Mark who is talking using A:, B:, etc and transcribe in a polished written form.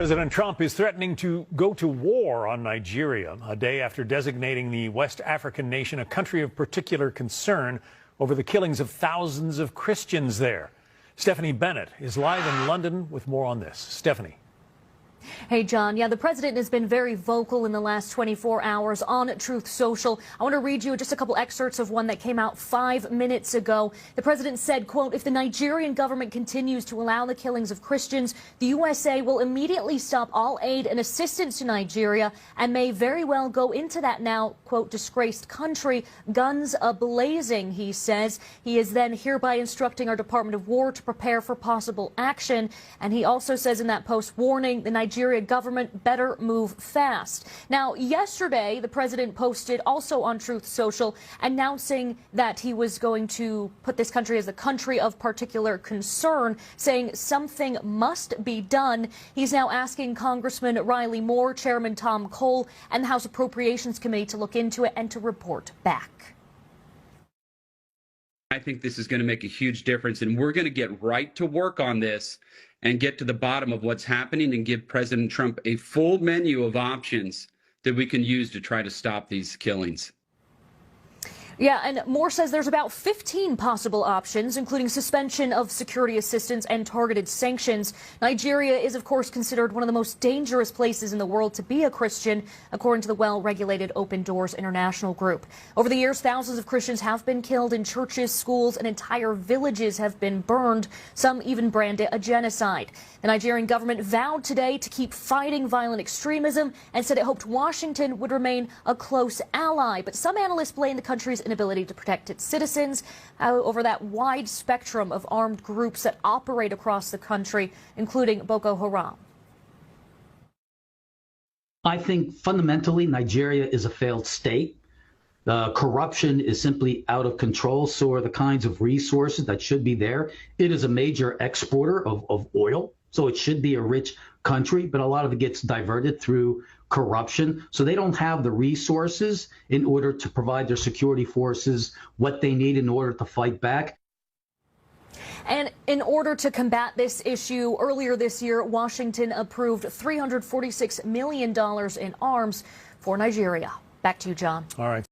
A: President Trump is threatening to go to war on Nigeria a day after designating the West African nation a country of particular concern over the killings of thousands of Christians there. Stephanie Bennett is live in London with more on this. Stephanie.
B: Hey, John. Yeah, the president has been very vocal in the last 24 hours on Truth Social. I want to read you just a couple excerpts of one that came out 5 minutes ago. The president said, quote, "If the Nigerian government continues to allow the killings of Christians, the USA will immediately stop all aid and assistance to Nigeria and may very well go into that now, quote, disgraced country, guns a-blazing," he says. He is then hereby instructing our Department of War to prepare for possible action. And he also says in that post, warning the Nigeria government better move fast. Now, yesterday, the president posted also on Truth Social announcing that he was going to put this country as a country of particular concern, saying something must be done. He's now asking Congressman Riley Moore, Chairman Tom Cole, and the House Appropriations Committee to look into it and to report back.
C: I think this is going to make a huge difference, and we're going to get right to work on this and get to the bottom of what's happening and give President Trump a full menu of options that we can use to try to stop these killings.
B: Yeah, and Moore says there's about 15 possible options, including suspension of security assistance and targeted sanctions. Nigeria is, of course, considered one of the most dangerous places in the world to be a Christian, according to the well-regulated Open Doors International Group. Over the years, thousands of Christians have been killed in churches, schools, and entire villages have been burned. Some even brand it a genocide. The Nigerian government vowed today to keep fighting violent extremism and said it hoped Washington would remain a close ally. But some analysts blame the country's inability to protect its citizens over that wide spectrum of armed groups that operate across the country, including Boko Haram.
D: I think fundamentally Nigeria is a failed state. The corruption is simply out of control. So are the kinds of resources that should be there. It is a major exporter of oil, so it should be a rich country, but a lot of it gets diverted through corruption. So they don't have the resources in order to provide their security forces what they need in order to fight back.
B: And in order to combat this issue, earlier this year, Washington approved $346 million in arms for Nigeria. Back to you, John.
A: All right.